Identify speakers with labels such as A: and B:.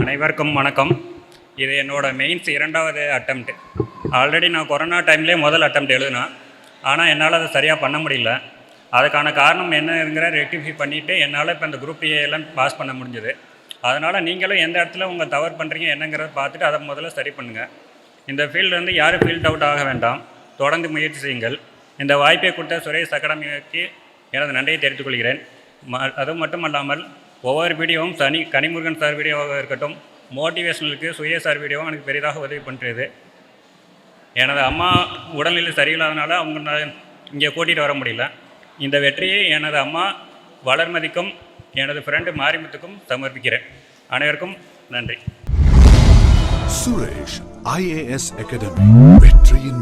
A: அனைவருக்கும் வணக்கம். இது என்னோடய மெயின்ஸ் 2வது அட்டெம்ப்ட். ஆல்ரெடி நான் கொரோனா டைம்லேயே முதல் அட்டெம்ப்ட் எழுதினேன். ஆனால் என்னால் அதை சரியாக பண்ண முடியல. அதுக்கான காரணம் என்னங்கிற ரெக்டிஃபை பண்ணிவிட்டு என்னால் இப்போ இந்த குரூப் எல்லாம் பாஸ் பண்ண முடிஞ்சது. அதனால் நீங்களும் எந்த இடத்துல உங்கள் தவறு பண்ணுறீங்க என்னங்கிறத பார்த்துட்டு அதை முதல்ல சரி பண்ணுங்கள். இந்த ஃபீல்டு யாரும் ஃபீல்ட் அவுட் ஆக வேண்டாம். தொடர்ந்து முயற்சி செய்யுங்கள். இந்த வாய்ப்பை கொடுத்த சுரேஷ் அகாடமிக்கு எனது நன்றியை தெரிவித்துக் கொள்கிறேன். அது மட்டும் அல்லாமல் ஒவ்வொரு வீடியோவும் கனிமுருகன் சார் வீடியோவாக இருக்கட்டும், மோட்டிவேஷனலுக்கு சுய சார் வீடியோவும் எனக்கு பெரிதாக உதவி பண்ணுறது. எனது அம்மா உடல்நிலை சரியில்லாதனால அவங்க இங்கே கூட்டிகிட்டு வர முடியல. இந்த வெற்றியை எனது அம்மா வளர்மதிக்கும் எனது ஃப்ரெண்டு மாரிமுத்துக்கும் சமர்ப்பிக்கிறேன். அனைவருக்கும் நன்றி.
B: சுரேஷ் IAS அகாடமி, வெற்றியின்